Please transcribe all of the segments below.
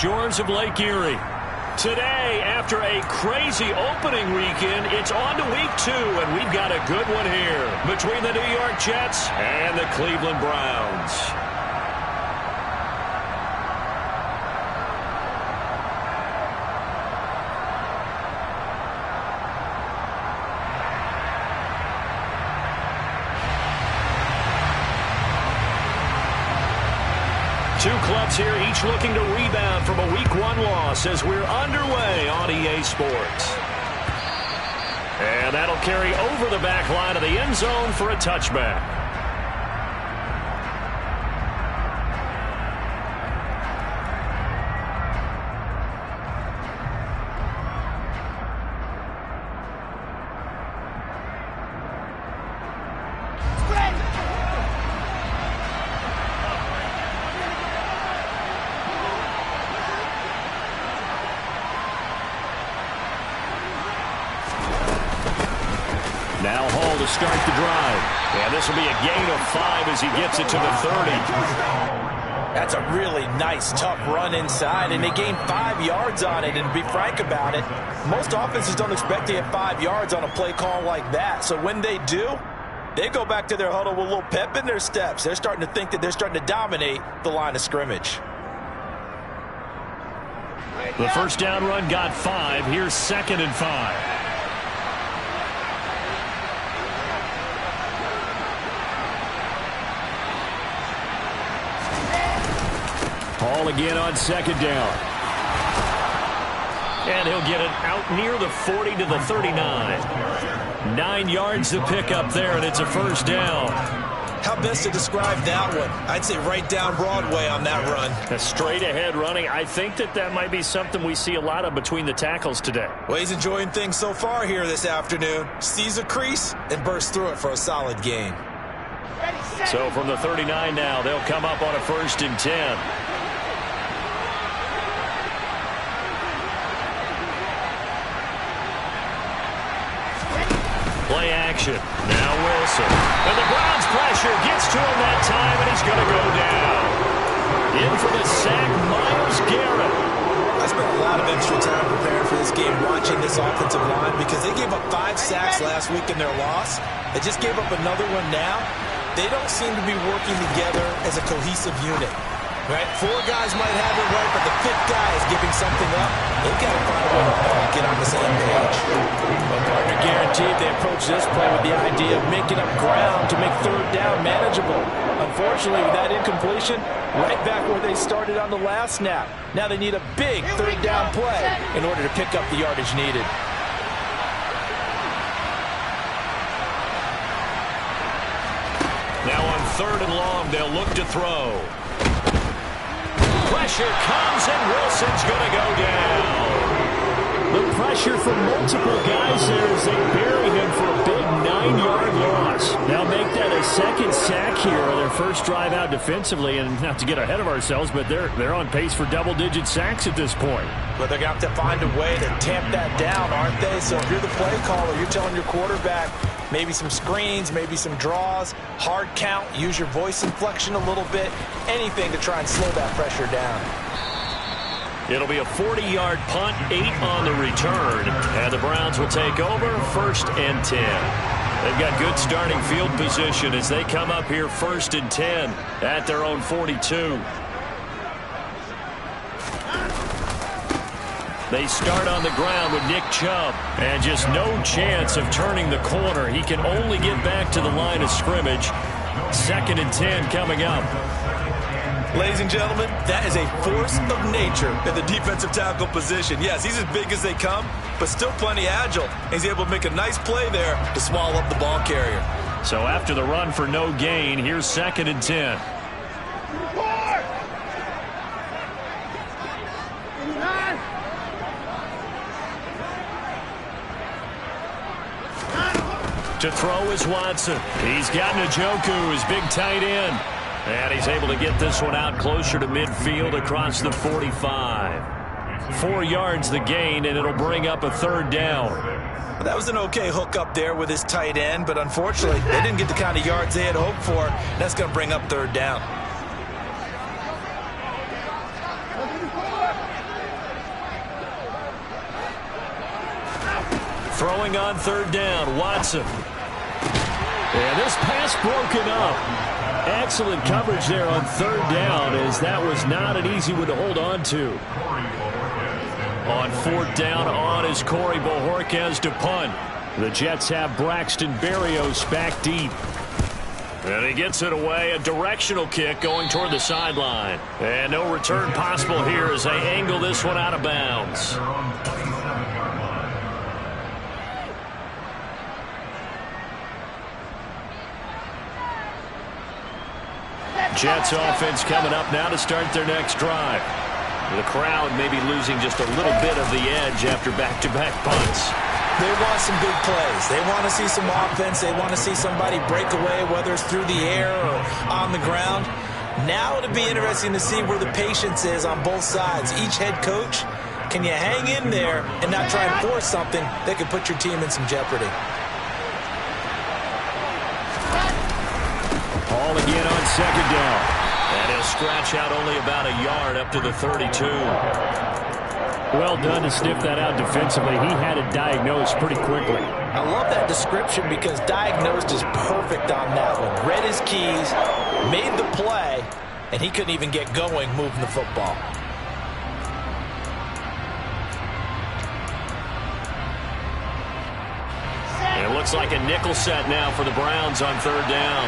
shores of Lake Erie. Today, after a crazy opening weekend, it's on to week 2, and we've got a good one here between the New York Jets and the Cleveland Browns. Two clubs here, each looking to rebound from a Week 1 loss as we're underway on EA Sports. And that'll carry over the back line of the end zone for a touchback. Now Hall to start the drive. And this will be a gain of 5 as he gets it to the 30. That's a really nice, tough run inside, and they gained 5 yards on it. And to be frank about it, most offenses don't expect to get 5 yards on a play call like that. So when they do, they go back to their huddle with a little pep in their steps. They're starting to think that they're starting to dominate the line of scrimmage. The first down run got 5. Here's 2nd and 5. Hall again on 2nd down. And he'll get it out near the 40 to the 39. 9 yards to pick up there, and it's a first down. How best to describe that one? I'd say right down Broadway on that run. A straight ahead running. I think that might be something we see a lot of between the tackles today. Well, he's enjoying things so far here this afternoon. Sees a crease and bursts through it for a solid gain. So from the 39 now, they'll come up on a 1st and 10. Play action. Now Wilson. And the Browns pressure gets to him that time, and he's going to go down. In for the sack, Myles Garrett. I spent a lot of extra time preparing for this game watching this offensive line because they gave up 5 sacks last week in their loss. They just gave up another one now. They don't seem to be working together as a cohesive unit. Right? 4 guys might have it right, but the 5th guy is giving something up. They've got to find a way to get on the same page. Well, partner guaranteed they approach this play with the idea of making up ground to make 3rd down manageable. Unfortunately, with that incompletion, right back where they started on the last snap. Now they need a big 3rd down play in order to pick up the yardage needed. Now on 3rd and long, they'll look to throw. Pressure comes, and Wilson's going to go down. The pressure from multiple guys there as they bury him for a big 9-yard loss. They'll make that a 2nd sack here on their first drive out defensively, and not to get ahead of ourselves, but they're on pace for double-digit sacks at this point. But they're going to have to find a way to tamp that down, aren't they? So if you're the play caller, you're telling your quarterback maybe some screens, maybe some draws, hard count, use your voice inflection a little bit, anything to try and slow that pressure down. It'll be a 40-yard punt, 8 on the return, and the Browns will take over 1st and 10. They've got good starting field position as they come up here 1st and 10 at their own 42. They start on the ground with Nick Chubb, and just no chance of turning the corner. He can only get back to the line of scrimmage. 2nd and 10 coming up. Ladies and gentlemen, that is a force of nature in the defensive tackle position. Yes, he's as big as they come, but still plenty agile. He's able to make a nice play there to swallow up the ball carrier. So after the run for no gain, here's 2nd and 10. To throw is Watson. He's got Njoku, his big tight end. And he's able to get this one out closer to midfield across the 45. 4 yards the gain, and it'll bring up a 3rd down. Well, that was an okay hook up there with his tight end, but unfortunately, they didn't get the kind of yards they had hoped for. That's going to bring up 3rd down. Throwing on third down, Watson. And this pass broken up. Excellent coverage there on third down, as that was not an easy one to hold on to. On fourth down on is Corey Bojorquez to punt. The Jets have Braxton Berrios back deep. And he gets it away. A directional kick going toward the sideline. And no return possible here as they angle this one out of bounds. Jets offense coming up now to start their next drive. The crowd may be losing just a little bit of the edge after back-to-back punts. They want some big plays. They want to see some offense. They want to see somebody break away, whether it's through the air or on the ground. Now it'll be interesting to see where the patience is on both sides. Each head coach, can you hang in there and not try and force something that could put your team in some jeopardy? Ball again on second down. And he'll scratch out only about a yard up to the 32. Well done to sniff that out defensively. He had it diagnosed pretty quickly. I love that description because diagnosed is perfect on that one. Read his keys, made the play, and he couldn't even get going moving the football. It looks like a nickel set now for the Browns on third down.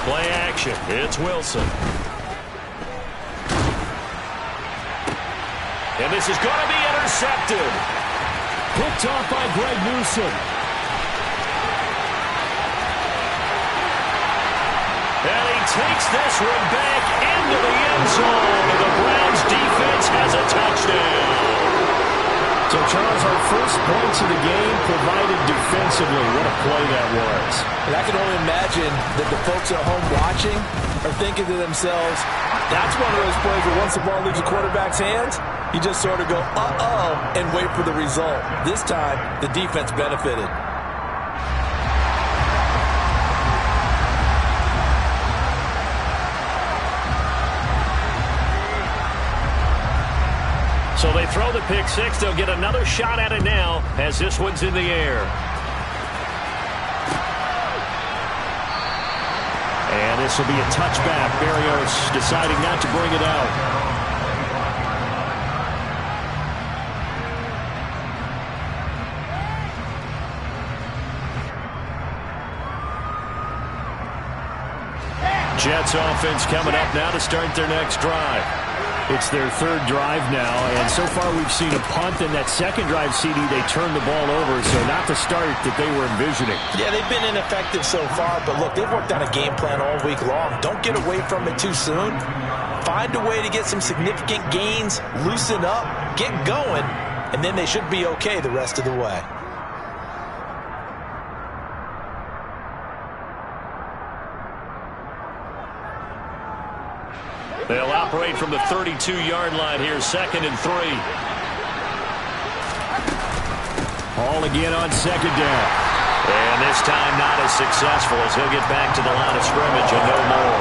Play action. It's Wilson. And this is going to be intercepted. Picked off by Greg Newsome. And he takes this one back into the end zone. And the Browns defense has a touchdown. So, Charles, our first points of the game provided defensively. What a play that was. And I can only imagine that the folks at home watching are thinking to themselves, that's one of those plays where once the ball leaves the quarterback's hands, you just sort of go, uh-oh, and wait for the result. This time, the defense benefited. So they throw the pick six. They'll get another shot at it now as this one's in the air. And this will be a touchback. Berrios deciding not to bring it out. Jets offense coming up now to start their next drive. It's their third drive now, and so far we've seen a punt. In that second drive, CD, they turned the ball over, so not the start that they were envisioning. Yeah, they've been ineffective so far, but look, they've worked on a game plan all week long. Don't get away from it too soon. Find a way to get some significant gains, loosen up, get going, and then they should be okay the rest of the way. They'll operate from the 32-yard line here, 2nd and 3. Ball again on second down. And this time not as successful as he'll get back to the line of scrimmage and no more.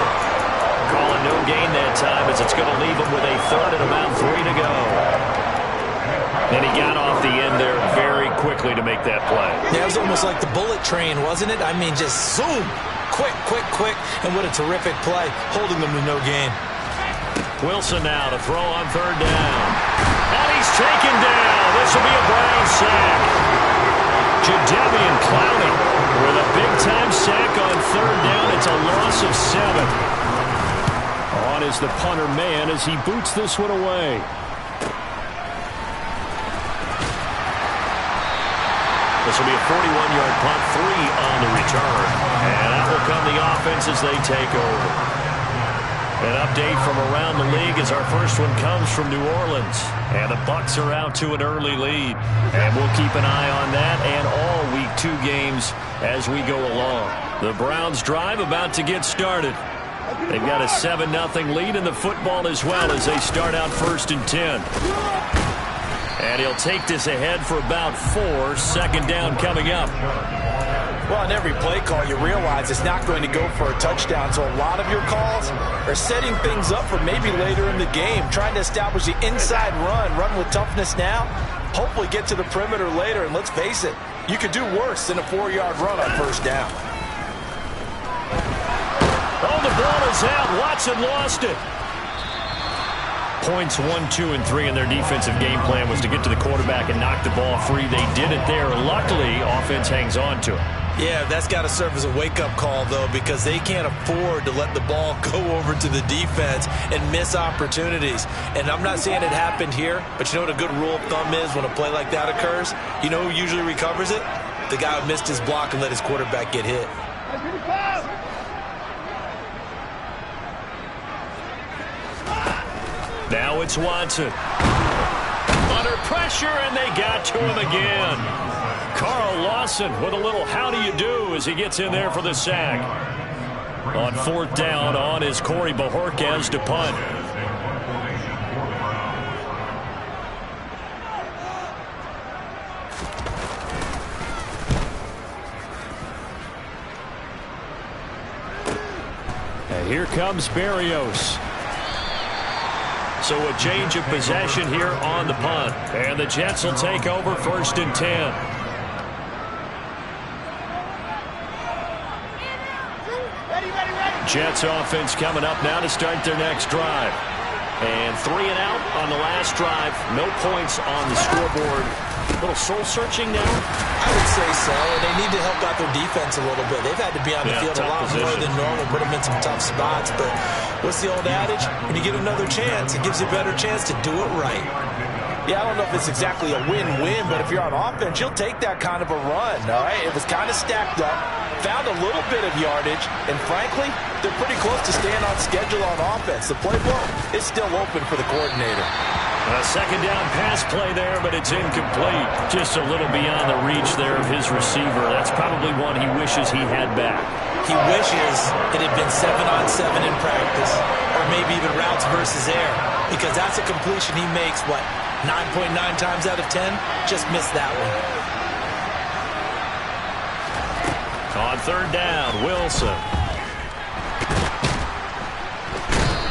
Calling no gain that time as it's going to leave him with a third and about 3 to go. And he got off the end there very quickly to make that play. Yeah, it was almost like the bullet train, wasn't it? I mean, just zoom. Quick, quick, quick. And what a terrific play, holding them to no gain. Wilson now to throw on third down. And he's taken down. This will be a Brown sack. Jadeveon Clowney with a big-time sack on third down. It's a loss of 7. On is the punter man as he boots this one away. This will be a 41-yard punt, 3 on the return. And that will come the offense as they take over. An update from around the league as our first one comes from New Orleans. And the Bucs are out to an early lead. And we'll keep an eye on that and all Week 2 games as we go along. The Browns drive about to get started. They've got a 7-0 lead in the football as well as they start out 1st and 10. And he'll take this ahead for about 4. 2nd down coming up. Well, on every play call, you realize it's not going to go for a touchdown. So a lot of your calls are setting things up for maybe later in the game, trying to establish the inside run with toughness now, hopefully get to the perimeter later. And let's face it, you could do worse than a 4-yard run on first down. Oh, the ball is out. Watson lost it. Points 1, 2, and 3 in their defensive game plan was to get to the quarterback and knock the ball free. They did it there. Luckily, offense hangs on to it. Yeah, that's got to serve as a wake-up call, though, because they can't afford to let the ball go over to the defense and miss opportunities. And I'm not saying it happened here, but you know what a good rule of thumb is when a play like that occurs? You know who usually recovers it? The guy who missed his block and let his quarterback get hit. Now it's Watson. Under pressure, and they got to him again. Carl Lawson with a little how do you do as he gets in there for the sack. On fourth down, on is Corey Bojorquez to punt. And here comes Berrios. So a change of possession here on the punt. And the Jets will take over 1st and 10. Jets offense coming up now to start their next drive. And 3 and out on the last drive. No points on the scoreboard. A little soul-searching now? I would say so, and they need to help out their defense a little bit. They've had to be on the field a lot more than normal, put them in some tough spots. But what's the old adage? When you get another chance, it gives you a better chance to do it right. Yeah, I don't know if it's exactly a win-win, but if you're on offense, you'll take that kind of a run, all right? It was kind of stacked up, found a little bit of yardage, and frankly, they're pretty close to staying on schedule on offense. The playbook is still open for the coordinator. A second down pass play there, but it's incomplete. Just a little beyond the reach there of his receiver. That's probably one he wishes he had back. He wishes it had been 7-on-7 in practice, or maybe even routes versus air, because that's a completion he makes, 9.9 times out of 10? Just missed that one. On third down, Wilson.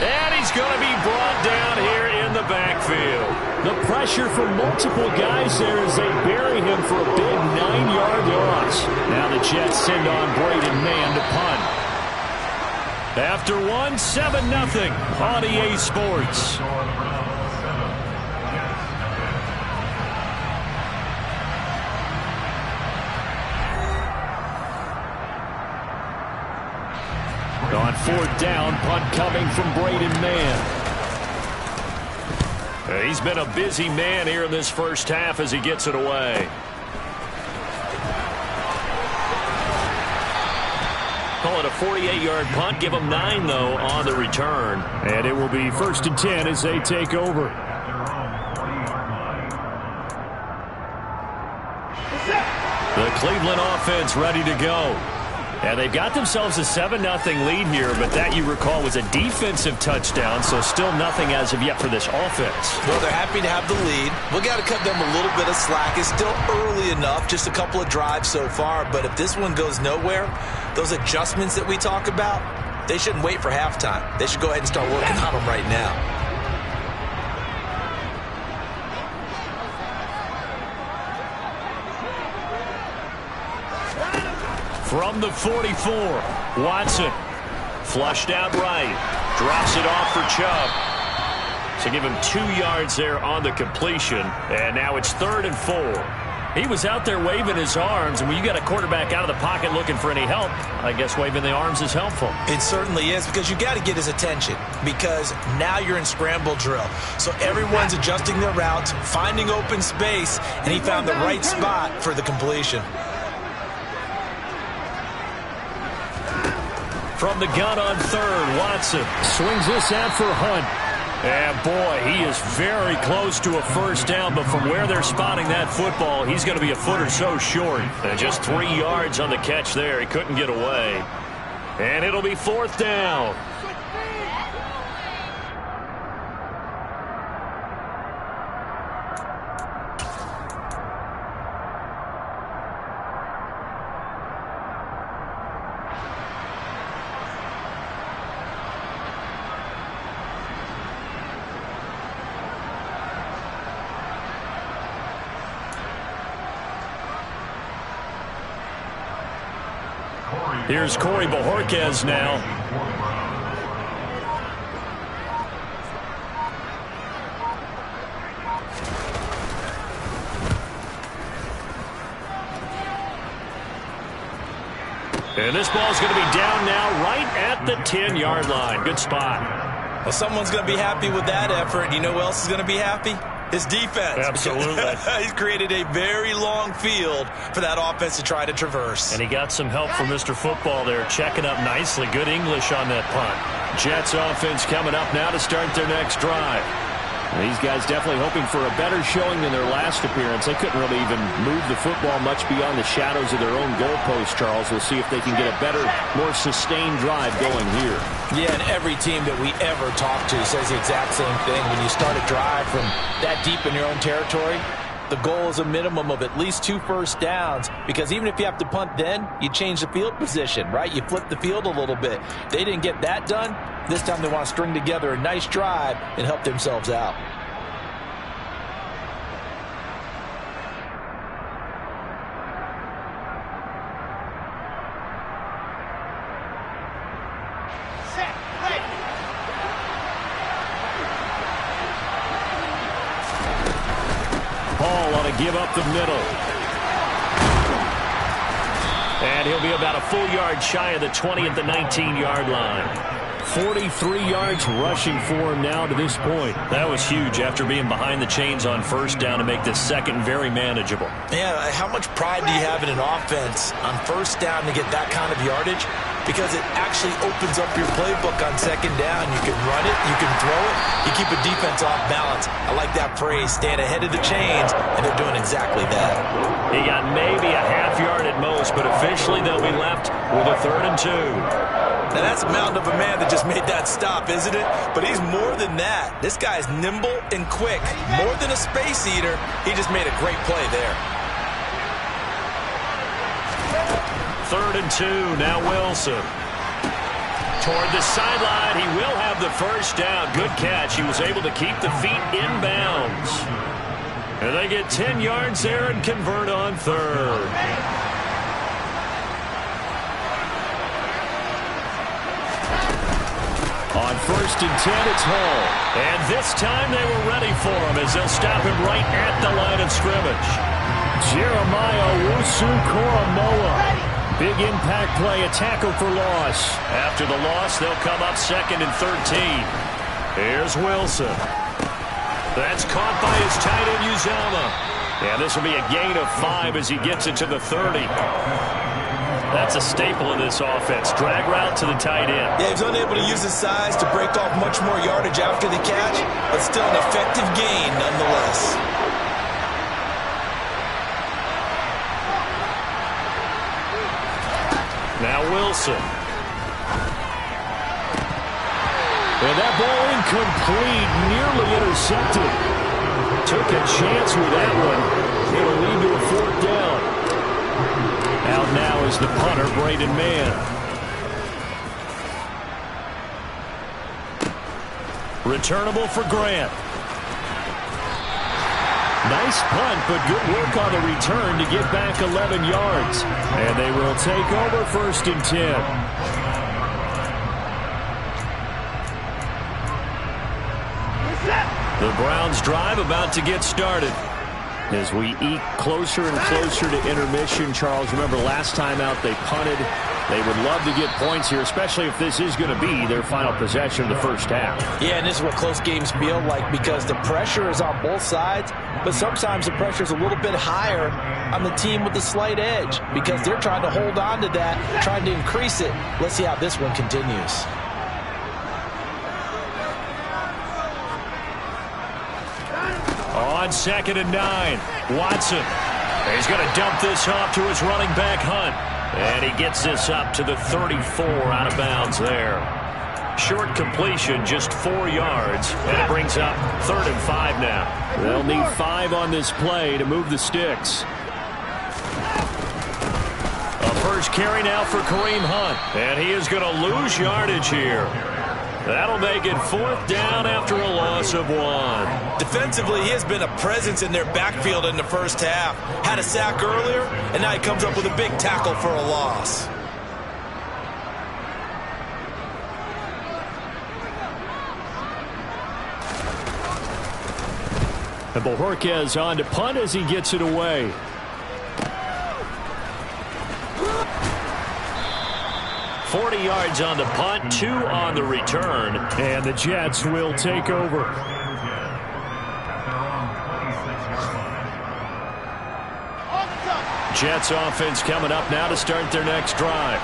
And he's going to be brought down here in the backfield. The pressure from multiple guys there as they bury him for a big 9-yard loss. Now the Jets send on Braden Mann to punt. After one, 7-0 on EA Sports. On fourth down, punt coming from Braden Mann. He's been a busy man here in this first half as he gets it away. Call it a 48-yard punt. Give them 9, though, on the return. And it will be 1st and 10 as they take over. The Cleveland offense ready to go. And they've got themselves a 7-0 lead here, but that, you recall, was a defensive touchdown, so still nothing as of yet for this offense. Well, they're happy to have the lead. We've got to cut them a little bit of slack. It's still early enough, just a couple of drives so far, but if this one goes nowhere, those adjustments that we talk about, they shouldn't wait for halftime. They should go ahead and start working on them right now. From the 44, Watson flushed out right, drops it off for Chubb. So give him 2 yards there on the completion, and now it's 3rd and 4. He was out there waving his arms, and when you got a quarterback out of the pocket looking for any help, I guess waving the arms is helpful. It certainly is, because you got to get his attention, because now you're in scramble drill. So everyone's adjusting their routes, finding open space, and he found the right spot for the completion. From the gun on third, Watson swings this out for Hunt. And boy, he is very close to a first down, but from where they're spotting that football, he's going to be a foot or so short. And just 3 yards on the catch there. He couldn't get away. And it'll be 4th down. Here's Corey Bojorquez now. And this ball's going to be down now right at the 10-yard line. Good spot. Well, someone's going to be happy with that effort. You know who else is going to be happy? His defense. Absolutely. He's created a very long field for that offense to try to traverse. And he got some help from Mr. Football there, checking up nicely. Good English on that punt. Jets offense coming up now to start their next drive. These guys definitely hoping for a better showing than their last appearance. They couldn't really even move the football much beyond the shadows of their own goalpost, Charles. We'll see if they can get a better, more sustained drive going here. Yeah, and every team that we ever talk to says the exact same thing. When you start a drive from that deep in your own territory, the goal is a minimum of at least 2 first downs, because even if you have to punt then, you change the field position, right? You flip the field a little bit. They didn't get that done. This time they want to string together a nice drive and help themselves out. Paul on a give up the middle. And he'll be about a full yard shy of the 20 at the 19-yard line. 43 yards rushing for him now to this point. That was huge after being behind the chains on first down to make this second very manageable. Yeah, how much pride do you have in an offense on first down to get that kind of yardage? Because it actually opens up your playbook on second down. You can run it, you can throw it, you keep a defense off balance. I like that phrase, stand ahead of the chains, and they're doing exactly that. He got maybe a half yard at most, but officially they'll be left with a 3rd and 2. Now that's a mountain of a man that just made that stop, isn't it? But he's more than that. This guy's nimble and quick. More than a space eater, he just made a great play there. 3rd and 2, now Wilson. Toward the sideline, he will have the first down. Good catch. He was able to keep the feet in bounds. And they get 10 yards there and convert on 3rd. On 1st and 10, it's Hall. And this time they were ready for him as they'll stop him right at the line of scrimmage. Jeremiah Owusu-Koramoah. Big impact play, a tackle for loss. After the loss, they'll come up 2nd and 13. Here's Wilson. That's caught by his tight end, Uzomah. And this will be a gain of 5 as he gets it to the 30. That's a staple of this offense. Drag route to the tight end. Yeah, he's unable to use his size to break off much more yardage after the catch, but still an effective gain nonetheless. Now Wilson. And that ball incomplete, nearly intercepted. Took a chance with that one. It'll lead to a 4th down. Out now is the punter, Braden Mann. Returnable for Grant. Nice punt, but good work on the return to get back 11 yards. And they will take over 1st and 10. The Browns drive about to get started. As we eke closer and closer to intermission, Charles, remember last time out they punted. They would love to get points here, especially if this is going to be their final possession of the first half. Yeah, and this is what close games feel like, because the pressure is on both sides, but sometimes the pressure is a little bit higher on the team with the slight edge because they're trying to hold on to that, trying to increase it. Let's see how this one continues. On 2nd and 9, Watson. He's going to dump this off to his running back, Hunt. And he gets this up to the 34 out of bounds there. Short completion, just 4 yards, and it brings up 3rd and 5 now. They'll need 5 on this play to move the sticks. A first carry now for Kareem Hunt, and he is going to lose yardage here. That'll make it 4th down after a loss of 1. Defensively, he has been a presence in their backfield in the first half. Had a sack earlier, and now he comes up with a big tackle for a loss. And Bojorquez on to punt as he gets it away. $40 yards on the punt, 2 on the return. And the Jets will take over. Jets offense coming up now to start their next drive.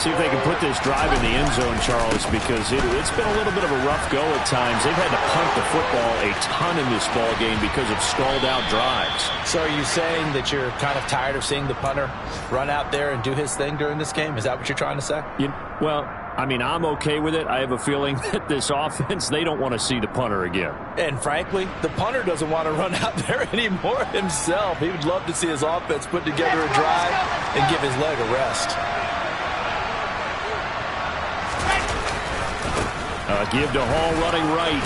See if they can put this drive in the end zone, Charles, because it's been a little bit of a rough go at times. They've had to punt the football a ton in this ball game because of stalled out drives. So are you saying that you're kind of tired of seeing the punter run out there and do his thing during this game? Is that what you're trying to say? Well, I mean, I'm okay with it. I have a feeling that this offense, they don't want to see the punter again. And frankly, the punter doesn't want to run out there anymore himself. He would love to see his offense put together a drive and give his leg a rest. Give to Hall running right.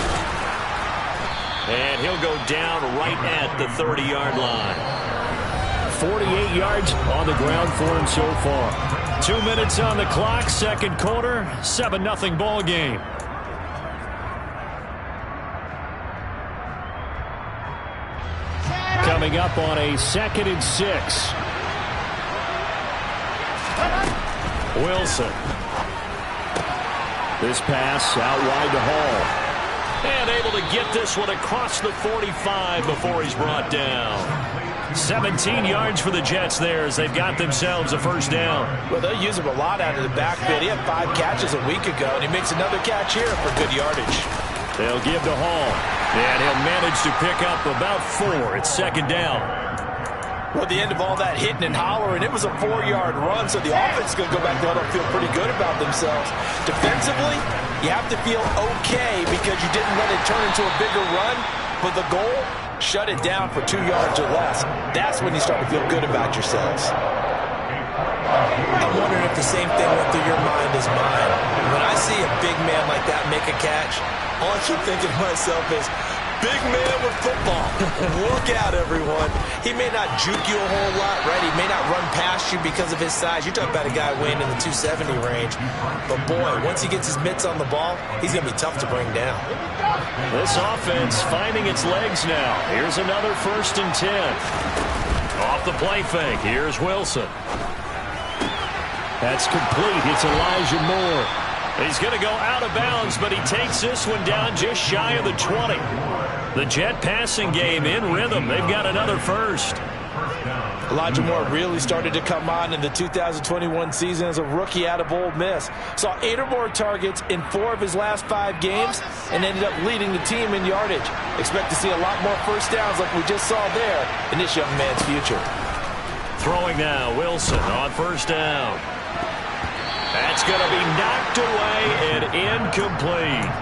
And he'll go down right at the 30-yard line. 48 yards on the ground for him so far. 2 minutes on the clock, second quarter, 7-0 ball game. Coming up on a 2nd and 6. Wilson. This pass out wide to Hall. And able to get this one across the 45 before he's brought down. 17 yards for the Jets there as they've got themselves a first down. Well, they'll use him a lot out of the backfield. He had 5 catches a week ago, and he makes another catch here for good yardage. They'll give to Hall. And he'll manage to pick up about 4. It's second down. Well, at the end of all that hitting and hollering, it was a 4-yard run, so the offense is going to go back there and feel pretty good about themselves. Defensively, you have to feel okay because you didn't let it turn into a bigger run, but the goal, shut it down for 2 yards or less. That's when you start to feel good about yourselves. I'm wondering if the same thing went through your mind as mine. When I see a big man like that make a catch, all I keep thinking to myself is, big man with football. Look out, everyone. He may not juke you a whole lot, right? He may not run past you because of his size. You're talking about a guy weighing in the 270 range. But, boy, once he gets his mitts on the ball, he's going to be tough to bring down. This offense finding its legs now. Here's another 1st and 10. Off the play fake. Here's Wilson. That's complete. It's Elijah Moore. He's going to go out of bounds, but he takes this one down just shy of the 20. The Jet passing game in rhythm. They've got another first. Elijah Moore really started to come on in the 2021 season as a rookie out of Ole Miss. Saw 8 or more targets in 4 of his last 5 games and ended up leading the team in yardage. Expect to see a lot more first downs like we just saw there in this young man's future. Throwing now, Wilson on first down. That's going to be knocked away and incomplete.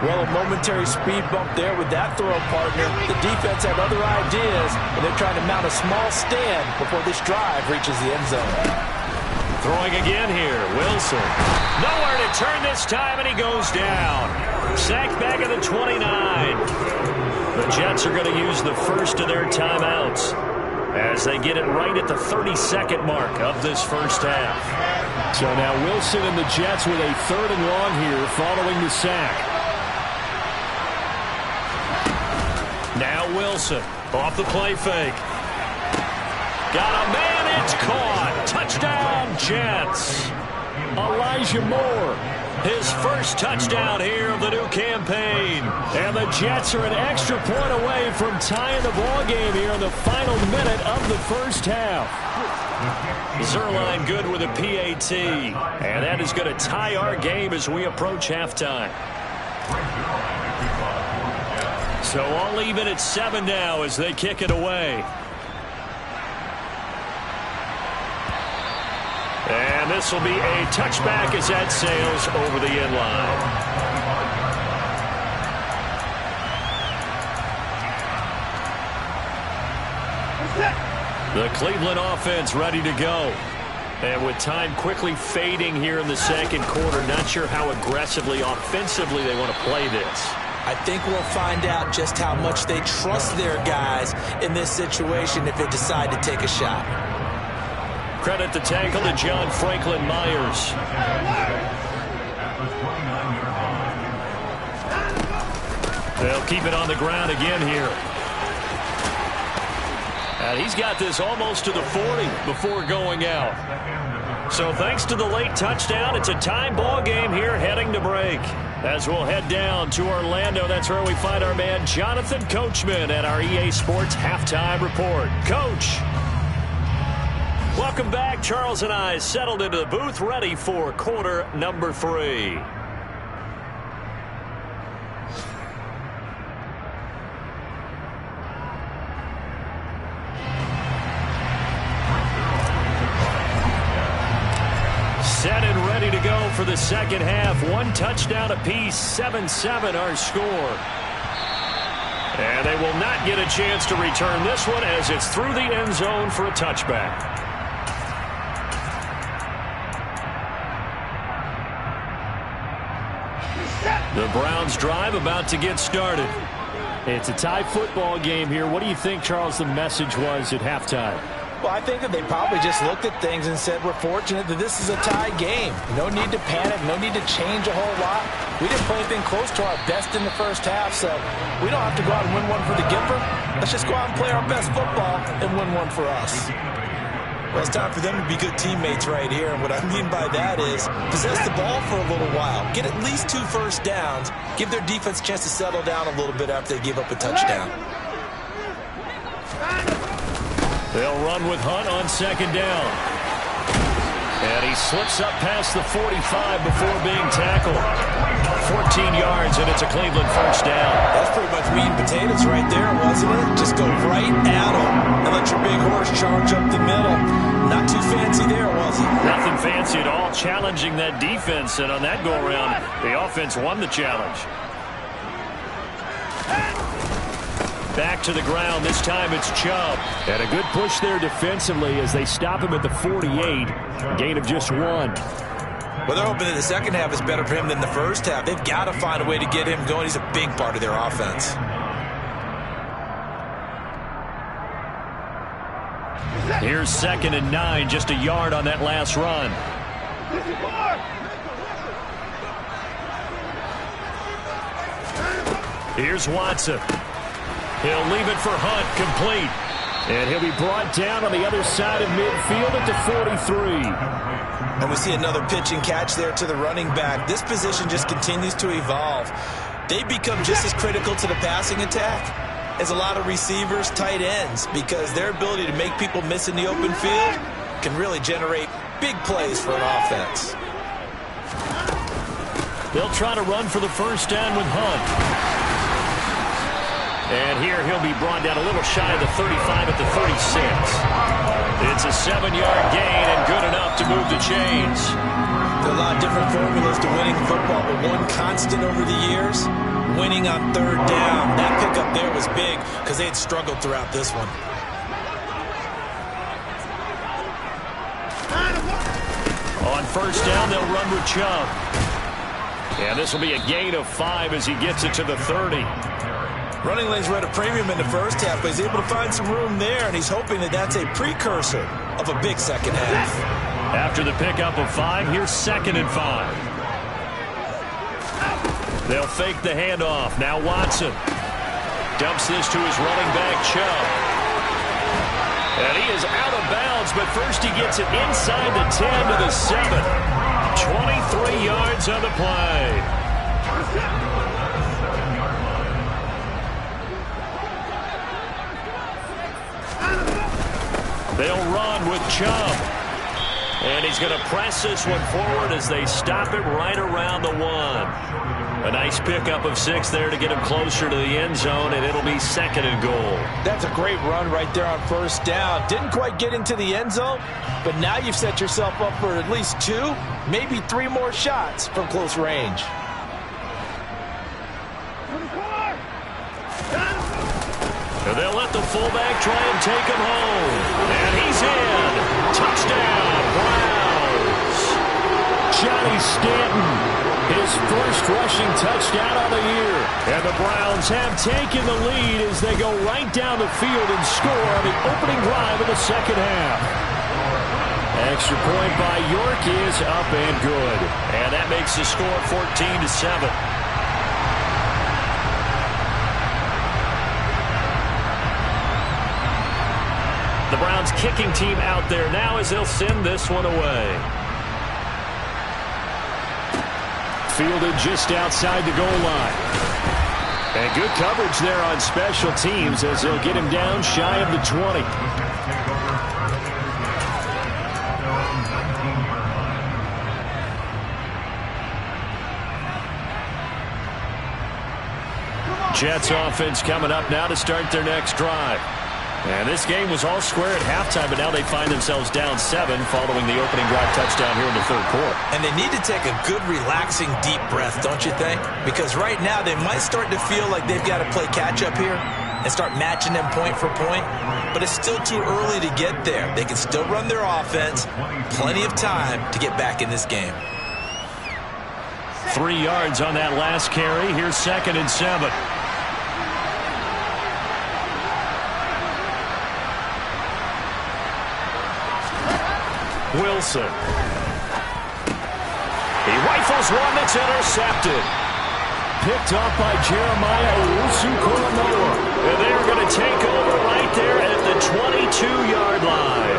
Well, a momentary speed bump there with that throw partner. The defense had other ideas, and they're trying to mount a small stand before this drive reaches the end zone. Throwing again here, Wilson. Nowhere to turn this time, and he goes down. Sacked back at the 29. The Jets are going to use the first of their timeouts as they get it right at the 32nd mark of this first half. So now Wilson and the Jets with a 3rd and long here following the sack. Now Wilson off the play fake. Got a man, it's caught. Touchdown, Jets. Elijah Moore. His first touchdown here of the new campaign. And the Jets are an extra point away from tying the ball game here in the final minute of the first half. Zuerlein good with a PAT. And that is going to tie our game as we approach halftime. So all even at 7 now as they kick it away. And this will be a touchback as that sails over the end line. The Cleveland offense ready to go. And with time quickly fading here in the second quarter, not sure how aggressively, offensively they want to play this. I think we'll find out just how much they trust their guys in this situation if they decide to take a shot. Credit the tackle to John Franklin Myers. They'll keep it on the ground again here. And he's got this almost to the 40 before going out. So thanks to the late touchdown, it's a tie ball game here heading to break. As we'll head down to Orlando, that's where we find our man Jonathan Coachman at our EA Sports Halftime Report. Coach, welcome back. Charles and I settled into the booth, ready for quarter number 3. Set and ready to go for the second half. 1 touchdown apiece, 7-7 our score. And they will not get a chance to return this one as it's through the end zone for a touchback. The Browns drive about to get started. It's a tie football game here. What do you think, Charles, the message was at halftime? Well, I think that they probably just looked at things and said, we're fortunate that this is a tie game. No need to panic, no need to change a whole lot. We didn't play anything close to our best in the first half, so we don't have to go out and win one for the giver. Let's just go out and play our best football and win one for us. Well, it's time for them to be good teammates right here. And what I mean by that is possess the ball for a little while. Get at least 2 first downs. Give their defense a chance to settle down a little bit after they give up a touchdown. They'll run with Hunt on second down. And he slips up past the 45 before being tackled. 14 yards, and it's a Cleveland first down. That's pretty much meat and potatoes right there, wasn't it? Just go right at them and let your big horse charge up the middle. Not too fancy there, was it? Nothing fancy at all, challenging that defense. And on that go-around, the offense won the challenge. Back to the ground. This time it's Chubb. And a good push there defensively as they stop him at the 48. A gain of just 1. Well, they're hoping that the second half is better for him than the first half. They've got to find a way to get him going. He's a big part of their offense. Here's 2nd and 9, just a yard on that last run. Here's Watson. He'll leave it for Hunt, complete. And he'll be brought down on the other side of midfield at the 43. And we see another pitch and catch there to the running back. This position just continues to evolve. They become just as critical to the passing attack as a lot of receivers, tight ends, because their ability to make people miss in the open field can really generate big plays for an offense. They'll try to run for the first down with Hunt. And here he'll be brought down a little shy of the 35 at the 36. It's a 7-yard gain and good enough to move the chains. There are a lot of different formulas to winning football, but one constant over the years, winning on 3rd down. That pickup there was big because they had struggled throughout this one. On first down, they'll run with Chubb. And this will be a gain of 5 as he gets it to the 30. Running lanes were at a premium in the first half, but he's able to find some room there, and he's hoping that that's a precursor of a big second half. After the pickup of 5, here's 2nd and 5. They'll fake the handoff. Now Watson dumps this to his running back, Chubb. And he is out of bounds, but first he gets it inside the 10 to the 7. 23 yards on the play. They'll run with Chubb. And he's going to press this one forward as they stop it right around the 1. A nice pickup of 6 there to get him closer to the end zone, and it'll be 2nd and goal. That's a great run right there on first down. Didn't quite get into the end zone, but now you've set yourself up for at least 2, maybe 3 more shots from close range. And they'll let the fullback try and take him home. And he's in. Touchdown, Browns. Johnny Stanton, his first rushing touchdown of the year. And the Browns have taken the lead as they go right down the field and score on the opening drive of the second half. Extra point by York is up and good. And that makes the score 14-7. The Browns kicking team out there now as they'll send this one away. Fielded just outside the goal line. And good coverage there on special teams as they'll get him down shy of the 20. Jets offense coming up now to start their next drive. And this game was all square at halftime, but now they find themselves down 7 following the opening drive touchdown here in the third quarter. And they need to take a good, relaxing, deep breath, don't you think? Because right now they might start to feel like they've got to play catch-up here and start matching them point for point. But it's still too early to get there. They can still run their offense. Plenty of time to get back in this game. 3 yards on that last carry. Here's 2nd and 7. Wilson. He rifles one that's intercepted. Picked off by Jeremiah Owusu-Koramoah. And they're going to take over right there at the 22-yard line.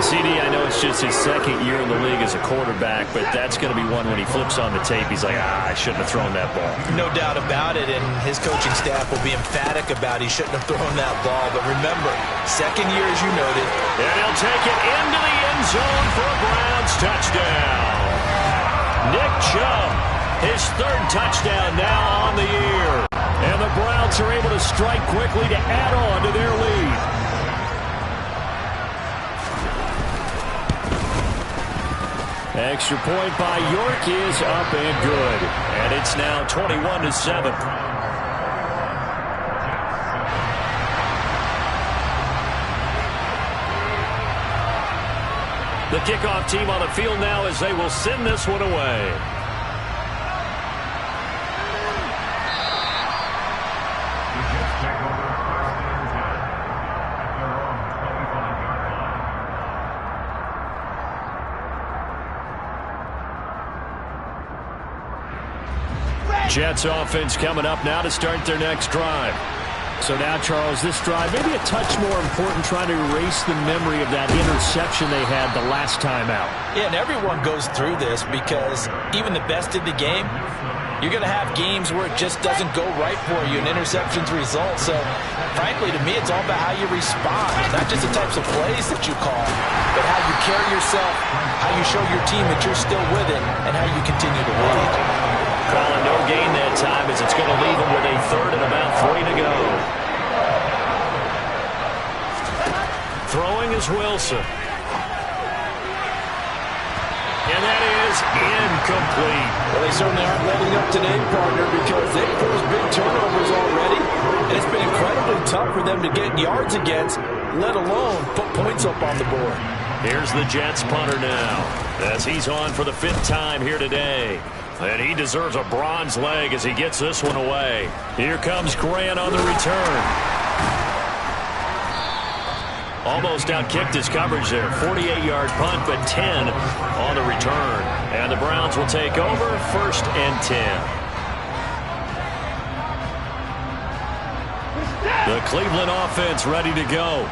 CD, I know it's just his 2nd year in the league as a quarterback, but that's going to be one when he flips on the tape. He's like, I shouldn't have thrown that ball. No doubt about it, and his coaching staff will be emphatic about he shouldn't have thrown that ball. But remember, 2nd year, as you noted. And he'll take it into the end zone for a Browns touchdown. Nick Chubb, his 3rd touchdown now on the year. And the Browns are able to strike quickly to add on to their lead. Extra point by York is up and good. And it's now 21-7. The kickoff team on the field now as they will send this one away. Jets offense coming up now to start their next drive. So now, Charles, this drive maybe a touch more important, trying to erase the memory of that interception they had the last time out. Yeah, and everyone goes through this because even the best in the game, you're going to have games where it just doesn't go right for you and interceptions result. So, frankly, to me, it's all about how you respond, not just the types of plays that you call, but how you carry yourself, how you show your team that you're still with it, and how you continue to lead. Calling no gain that time as it's going to leave him with a 3rd and about 3 to go. Throwing is Wilson. And that is incomplete. Well, they certainly aren't letting up today, partner, because they've forced big turnovers already. And it's been incredibly tough for them to get yards against, let alone put points up on the board. Here's the Jets punter now as he's on for the 5th time here today. And he deserves a bronze leg as he gets this one away. Here comes Grant on the return. Almost outkicked his coverage there. 48-yard punt, but 10 on the return. And the Browns will take over 1st and 10. The Cleveland offense ready to go.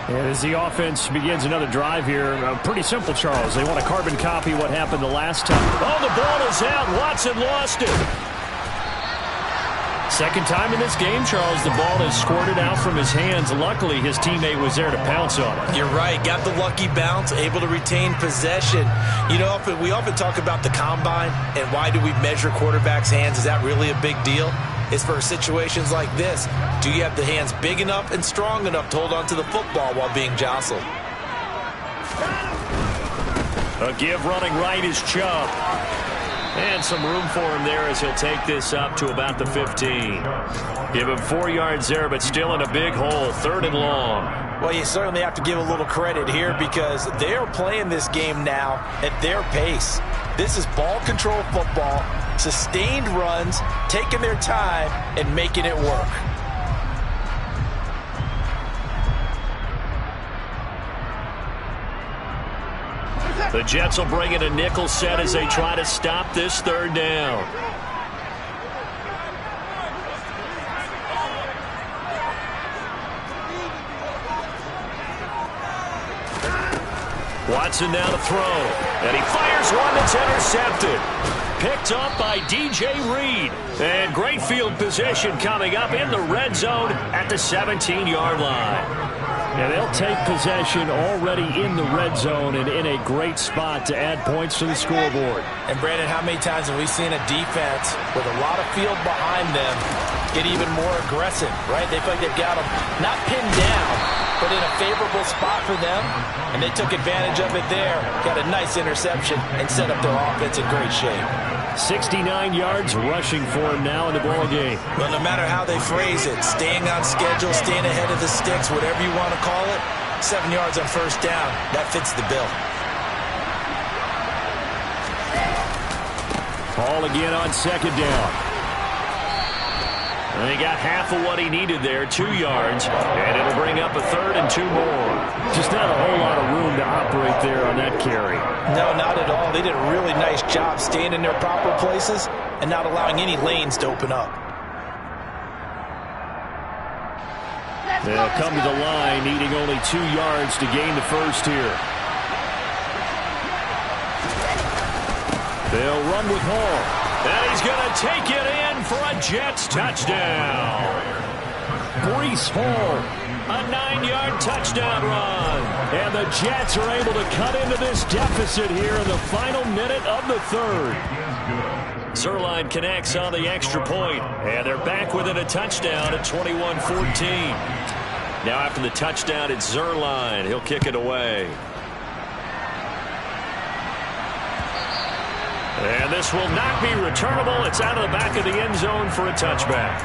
And as the offense begins another drive here, pretty simple, Charles. They want to carbon copy what happened the last time. Oh, the ball is out. Watson lost it. 2nd time in this game, Charles, the ball is squirted out from his hands. Luckily, his teammate was there to pounce on it. You're right. Got the lucky bounce, able to retain possession. You know, we often talk about the combine and why do we measure quarterbacks' hands. Is that really a big deal? It's for situations like this. Do you have the hands big enough and strong enough to hold on to the football while being jostled? A give running right is Chubb. And some room for him there as he'll take this up to about the 15. Give him 4 yards there, but still in a big hole. 3rd and long. Well, you certainly have to give a little credit here because they are playing this game now at their pace. This is ball control football, sustained runs, taking their time, and making it work. The Jets will bring in a nickel set as they try to stop this 3rd down. Watson now to throw. And he fires one that's intercepted. Picked up by DJ Reed. And great field position coming up in the red zone at the 17-yard line. And they'll take possession already in the red zone and in a great spot to add points to the scoreboard. And, Brandon, how many times have we seen a defense with a lot of field behind them get even more aggressive, right? They feel like they've got them not pinned down, but in a favorable spot for them, and they took advantage of it there. Got a nice interception and set up their offense in great shape. 69 yards rushing for him now in the ball game. Well, no matter how they phrase it, staying on schedule, staying ahead of the sticks, whatever you want to call it, 7 yards on first down, that fits the bill. Ball again on second down. And he got half of what he needed there, 2 yards, and it'll bring up a 3rd and 2 more. Just not a whole lot of room to operate there on that carry. No, not at all. They did a really nice job staying in their proper places and not allowing any lanes to open up. They'll come to the line, needing only 2 yards to gain the first here. They'll run with Hall. And he's going to take it in for a Jets touchdown. Breece Hall. A 9-yard touchdown run. And the Jets are able to cut into this deficit here in the final minute of the third. Zuerlein connects on the extra point, and they're back within a touchdown at 21-14. Now after the touchdown, it's Zuerlein. He'll kick it away. And this will not be returnable. It's out of the back of the end zone for a touchback.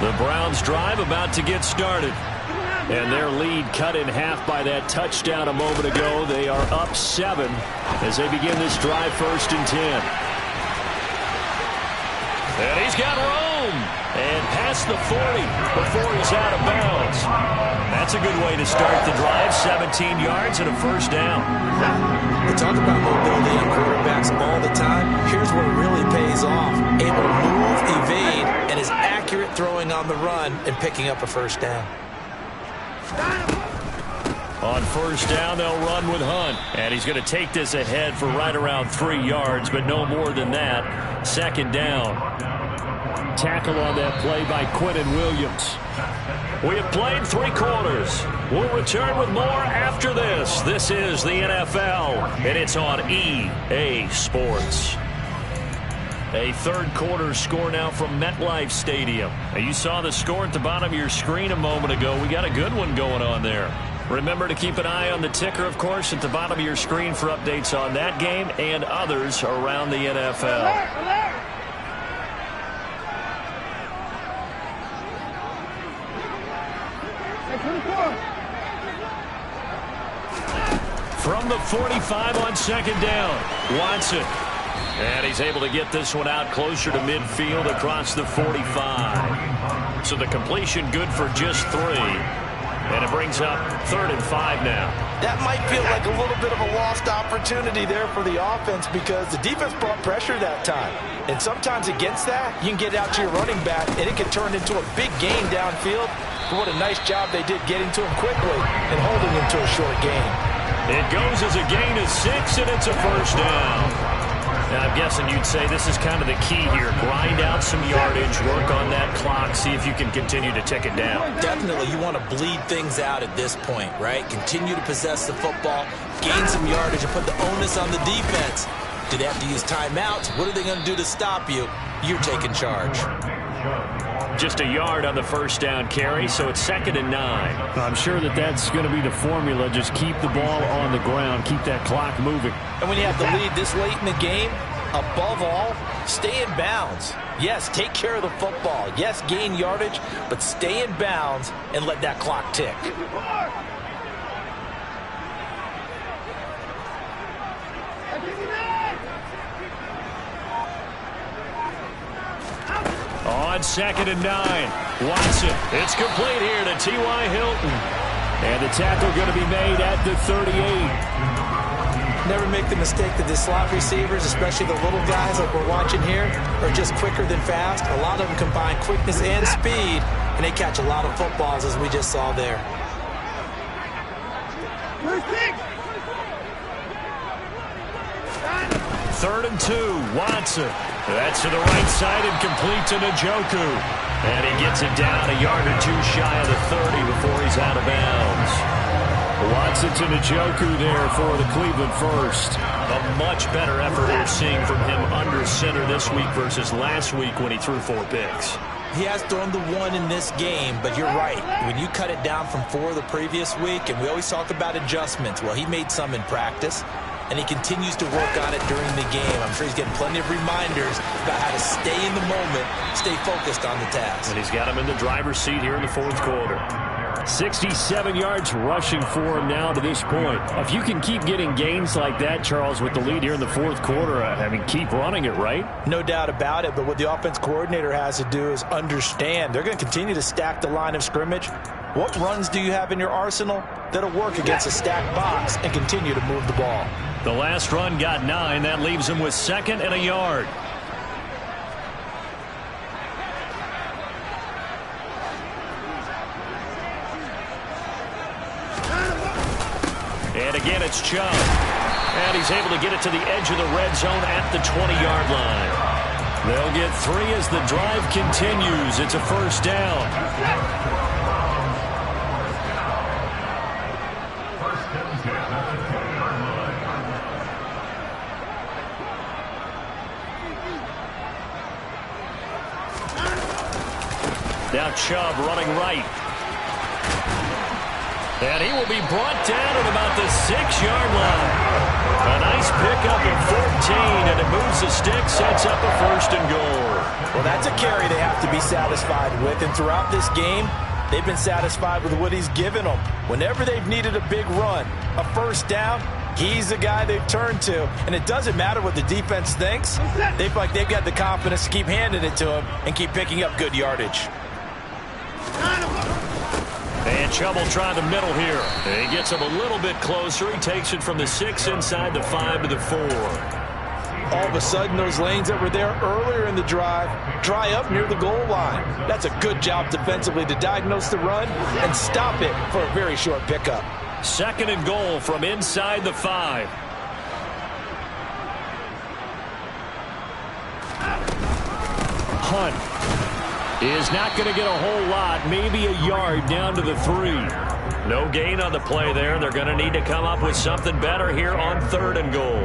The Browns drive about to get started. And their lead cut in half by that touchdown a moment ago. They are up 7 as they begin this drive, 1st and 10. And he's got room. And past the 40 before he's out of bounds. That's a good way to start the drive. 17 yards and a first down. We talk about mobility in quarterbacks all the time. Here's where it really pays off. Able to move, evade, and is accurate throwing on the run and picking up a first down. On first down, they'll run with Hunt. And he's going to take this ahead for right around 3 yards, but no more than that. 2nd down. Tackle on that play by Quinnen Williams. We have played 3 quarters. We'll return with more after this. This is the NFL, and it's on EA Sports. A 3rd quarter score now from MetLife Stadium. Now, you saw the score at the bottom of your screen a moment ago. We got a good one going on there. Remember to keep an eye on the ticker, of course, at the bottom of your screen for updates on that game and others around the NFL. From the 45 on 2nd down, Watson. And he's able to get this one out closer to midfield across the 45. So the completion good for just 3. And it brings up 3rd and 5 now. That might feel like a little bit of a lost opportunity there for the offense because the defense brought pressure that time. And sometimes against that, you can get out to your running back, and it can turn into a big gain downfield. But what a nice job they did getting to him quickly and holding him to a short gain. It goes as a gain of 6, and it's a first down. Now, I'm guessing you'd say this is kind of the key here. Grind out some yardage, work on that clock, see if you can continue to tick it down. Definitely, you want to bleed things out at this point, right? Continue to possess the football, gain some yardage, and put the onus on the defense. Do they have to use timeouts? What are they going to do to stop you? You're taking charge. Just a yard on the first down carry, so it's 2nd and 9. I'm sure that's going to be the formula. Just keep the ball on the ground, keep that clock moving. And when you have the lead this late in the game, above all, stay in bounds. Yes, take care of the football. Yes, gain yardage, but stay in bounds and let that clock tick. On 2nd and 9, Watson. It's complete here to T.Y. Hilton. And the tackle going to be made at the 38. Never make the mistake that the slot receivers, especially the little guys like we're watching here, are just quicker than fast. A lot of them combine quickness and speed, and they catch a lot of footballs, as we just saw there. Third and 2, Watson. That's to the right side and complete to Njoku. And he gets it down a yard or two shy of the 30 before he's out of bounds. Watson to Njoku there for the Cleveland first. A much better effort we're seeing from him under center this week versus last week when he threw 4 picks. He has thrown the 1 in this game, but you're right. When you cut it down from 4 the previous week, and we always talk about adjustments, well, he made some in practice, and he continues to work on it during the game. I'm sure he's getting plenty of reminders about how to stay in the moment, stay focused on the task. And he's got him in the driver's seat here in the 4th quarter. 67 yards rushing for him now to this point. If you can keep getting gains like that, Charles, with the lead here in the 4th quarter, I mean, keep running it, right? No doubt about it, but what the offense coordinator has to do is understand they're going to continue to stack the line of scrimmage. What runs do you have in your arsenal that'll work against a stacked box and continue to move the ball? The last run got 9. That leaves him with 2nd and a yard. And again, it's Chubb. And he's able to get it to the edge of the red zone at the 20-yard line. They'll get 3 as the drive continues. It's a first down. Now Chubb running right. And he will be brought down at about the 6-yard line. A nice pickup at 14, and it moves the stick, sets up a 1st and goal. Well, that's a carry they have to be satisfied with, and throughout this game, they've been satisfied with what he's given them. Whenever they've needed a big run, a first down, he's the guy they've turned to. And it doesn't matter what the defense thinks. They feel like they've got the confidence to keep handing it to him and keep picking up good yardage. And Chubb will try the middle here. And he gets him a little bit closer. He takes it from the 6 inside the 5 to the 4. All of a sudden, those lanes that were there earlier in the drive dry up near the goal line. That's a good job defensively to diagnose the run and stop it for a very short pickup. 2nd and goal from inside the 5. Hunt is not going to get a whole lot, maybe a yard down to the 3. No gain on the play there. They're going to need to come up with something better here on 3rd and goal.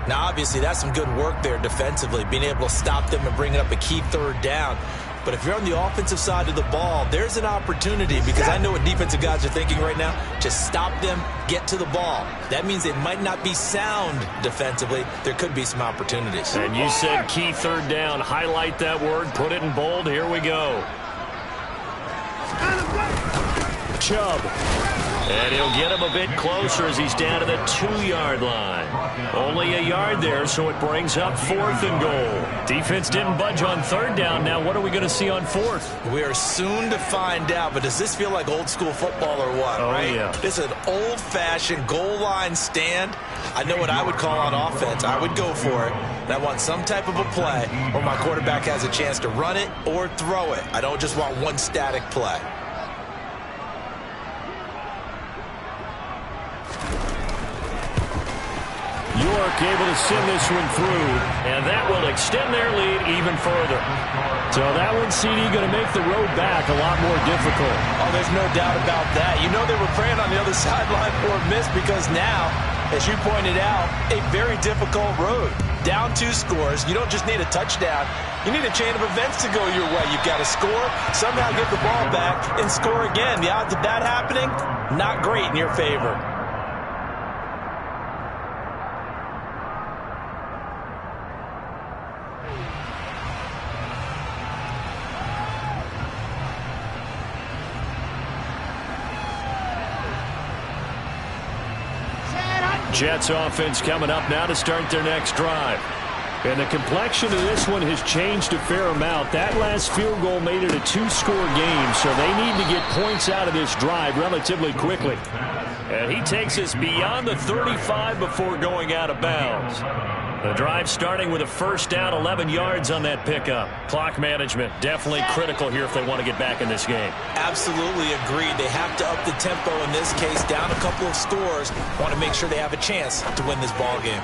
Now, obviously, that's some good work there defensively, being able to stop them and bring up a key 3rd down. But if you're on the offensive side of the ball, there's an opportunity, because I know what defensive guys are thinking right now. Just stop them, get to the ball. That means they might not be sound defensively. There could be some opportunities. And you said key 3rd down. Highlight that word. Put it in bold. Here we go. Chubb. And he'll get him a bit closer as he's down to the 2-yard line. Only a yard there, so it brings up 4th and goal. Defense didn't budge on 3rd down. Now what are we going to see on 4th? We are soon to find out, but does this feel like old school football or what, right? Yeah. This is an old-fashioned goal line stand. I know what I would call on offense. I would go for it. And I want some type of a play where my quarterback has a chance to run it or throw it. I don't just want one static play. York able to send this one through, and that will extend their lead even further. So that one, CD, going to make the road back a lot more difficult. Oh, there's no doubt about that. You know they were praying on the other sideline for a miss, because now, as you pointed out, a very difficult road. Down 2 scores. You don't just need a touchdown. You need a chain of events to go your way. You've got to score, somehow get the ball back, and score again. The odds of that happening, not great in your favor. Jets offense coming up now to start their next drive. And the complexion of this one has changed a fair amount. That last field goal made it a two-score game, so they need to get points out of this drive relatively quickly. And he takes us beyond the 35 before going out of bounds. The drive starting with a first down, 11 yards on that pickup. Clock management definitely critical here if they want to get back in this game. Absolutely agreed. They have to up the tempo in this case, down a couple of scores. Want to make sure they have a chance to win this ball game.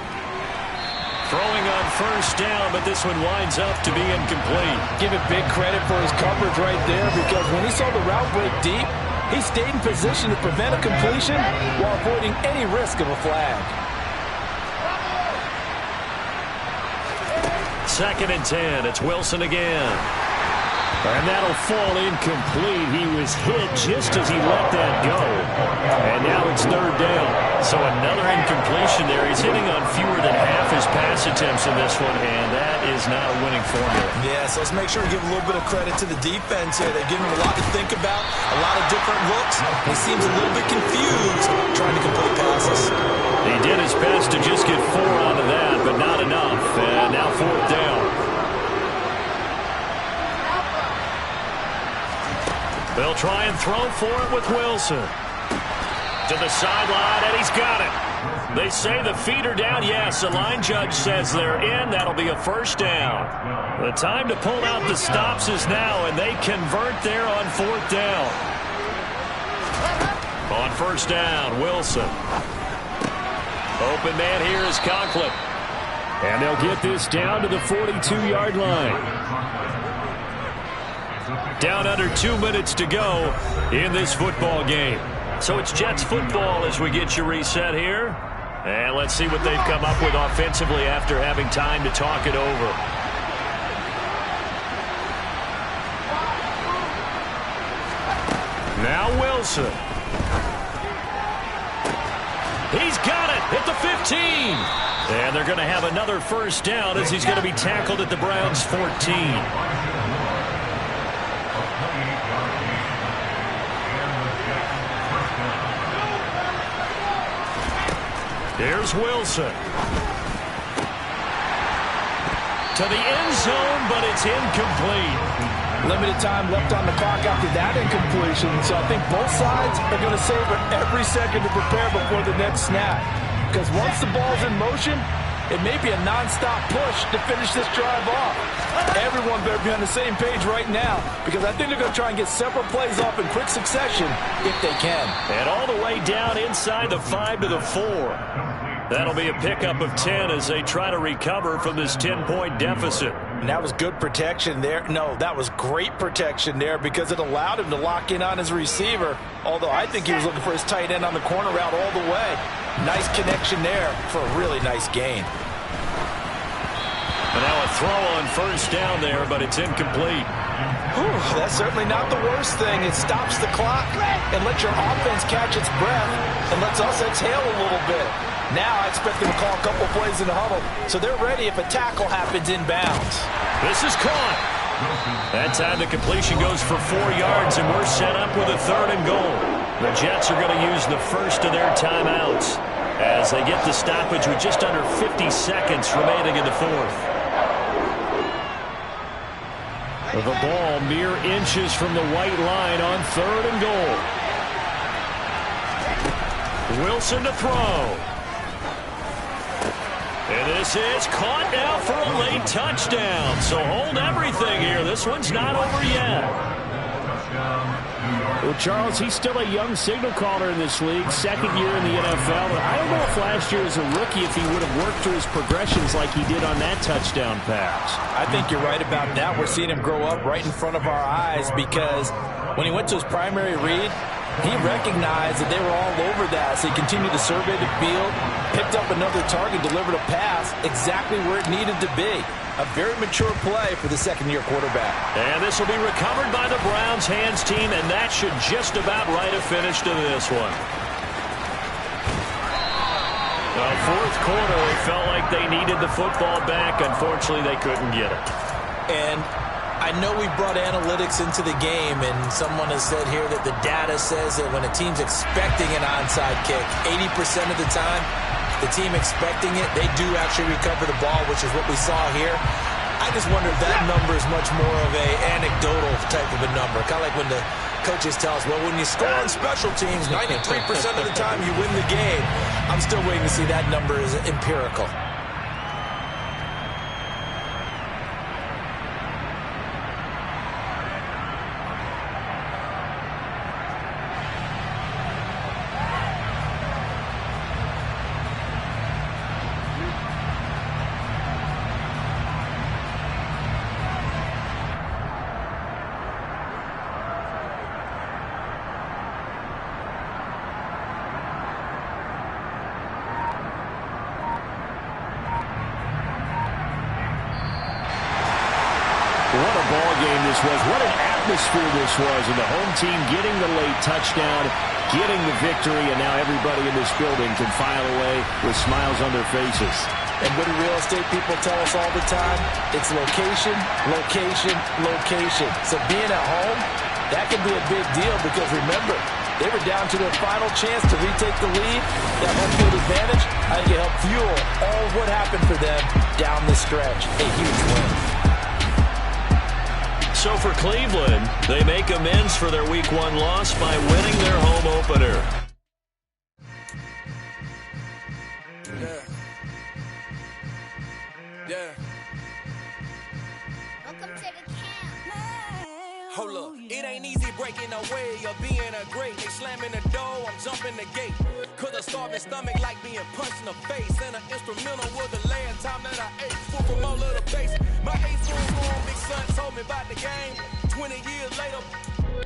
Throwing on first down, but this one winds up to be incomplete. Give it big credit for his coverage right there, because when he saw the route break deep, he stayed in position to prevent a completion while avoiding any risk of a flag. 2nd and 10. It's Wilson again. And that'll fall incomplete. He was hit just as he let that go. And now it's 3rd down. So another incompletion there. He's hitting on fewer than half his pass attempts in this one, and that is not a winning formula. Yeah, so let's make sure to give a little bit of credit to the defense here. They're giving him a lot to think about, a lot of different looks. He seems a little bit confused trying to complete passes. He did his best to just get 4 out of that, but not enough. And now 4th down. They'll try and throw for it with Wilson. To the sideline, and he's got it. They say the feet are down. Yes, the line judge says they're in. That'll be a first down. The time to pull out the stops is now, and they convert there on 4th down. On first down, Wilson. Open man here is Conklin. And they'll get this down to the 42-yard line. Down under 2 minutes to go in this football game. So it's Jets football as we get you reset here. And let's see what they've come up with offensively after having time to talk it over. Now Wilson. He's got it at the 15. And they're going to have another first down as he's going to be tackled at the Browns' 14. Here's Wilson. To the end zone, but it's incomplete. Limited time left on the clock after that incompletion, so I think both sides are going to savor every second to prepare before the next snap. Because once the ball's in motion, it may be a non-stop push to finish this drive off. Everyone better be on the same page right now, because I think they're going to try and get several plays off in quick succession if they can. And all the way down inside the 5 to the 4. That'll be a pickup of 10 as they try to recover from this 10-point deficit. And that was good protection there. No, that was great protection there because it allowed him to lock in on his receiver, although I think he was looking for his tight end on the corner route all the way. Nice connection there for a really nice gain. And now a throw on first down there, but it's incomplete. Whew, that's certainly not the worst thing. It stops the clock and lets your offense catch its breath and lets us exhale a little bit. Now I expect them to call a couple plays in the huddle, so they're ready if a tackle happens inbounds. This is caught. That time the completion goes for 4 yards, and we're set up with a 3rd and goal. The Jets are going to use the first of their timeouts as they get the stoppage with just under 50 seconds remaining in the 4th. The ball mere inches from the white line on 3rd and goal. Wilson to throw. And this is caught now for a late touchdown. So hold everything here. This one's not over yet. Well, Charles, he's still a young signal caller in this league, 2nd year in the NFL. I don't know if last year as a rookie if he would have worked through his progressions like he did on that touchdown pass. I think you're right about that. We're seeing him grow up right in front of our eyes because when he went to his primary read, he recognized that they were all over that, so he continued to survey the field, picked up another target, delivered a pass exactly where it needed to be. A very mature play for the 2nd-year quarterback. And this will be recovered by the Browns hands team, and that should just about write a finish to this one. The 4th quarter, they felt like they needed the football back. Unfortunately, they couldn't get it. And I know we brought analytics into the game, and someone has said here that the data says that when a team's expecting an onside kick, 80% of the time, the team expecting it, they do actually recover the ball, which is what we saw here. I just wonder if that number is much more of a anecdotal type of a number. Kind of like when the coaches tell us, well, when you score on special teams, 93% of the time you win the game. I'm still waiting to see that number is empirical. What a ball game this was. What an atmosphere this was. And the home team getting the late touchdown, getting the victory, and now everybody in this building can file away with smiles on their faces. And what do real estate people tell us all the time? It's location, location, location. So being at home, that can be a big deal because remember, they were down to their final chance to retake the lead. That home field advantage, I think it helped fuel all of what happened for them down the stretch. A huge win. So for Cleveland, they make amends for their Week 1 loss by winning their home opener. Yeah. Welcome to the camp. Hold up, it ain't easy breaking away or being a great. They slamming the door, I'm jumping the gate. Cause a starving stomach like being punched in the face. And an instrumental was the last time that I ate. Full from all of the bass. My ace room, big son told me about the game. 20 years later,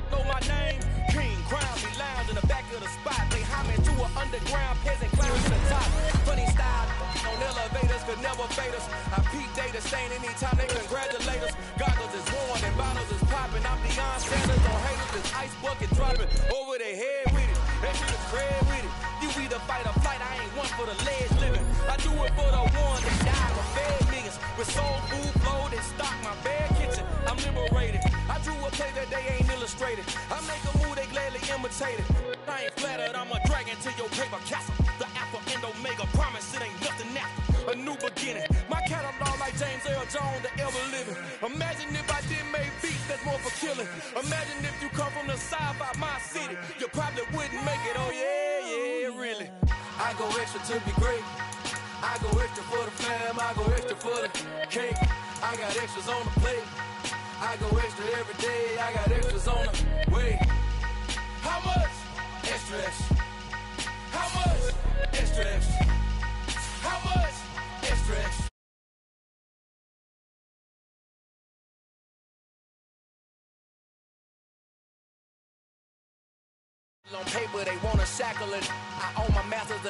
know my name. King, crown, me lounge in the back of the spot. They homage to an underground peasant clown to the top. Funny style, on elevators could never fade us. I peep data stain anytime they congratulate us. Goggles is worn and bottles is popping. I'm Deion Sanders on haters, this ice bucket dropping over their head with it. They should have cred with it. You either fight or flight, I ain't one for the ledge living. I do it for the one that died with fed niggas. With soul food, flowed and stock my bad kitchen. I'm liberated. I drew a play that they ain't illustrated. I make a move, they gladly imitate it. I ain't flattered, I'm a dragon to your paper castle. The Alpha and Omega promise it ain't nothing after. A new beginning. My catalog like James Earl Jones, the ever living. Imagine if I did make beats that's more for killing. Imagine if you come from the side by my city. You probably wouldn't make it, oh yeah, really. I go extra to be great. I go extra for the fam, I go extra for the cake. I got extras on the plate. I go extra every day, I got extras on the way. How much? Extra, extra. How much? Extra, extra. How much? Extra, extra. On paper, they wanna shackle it. I own my masters.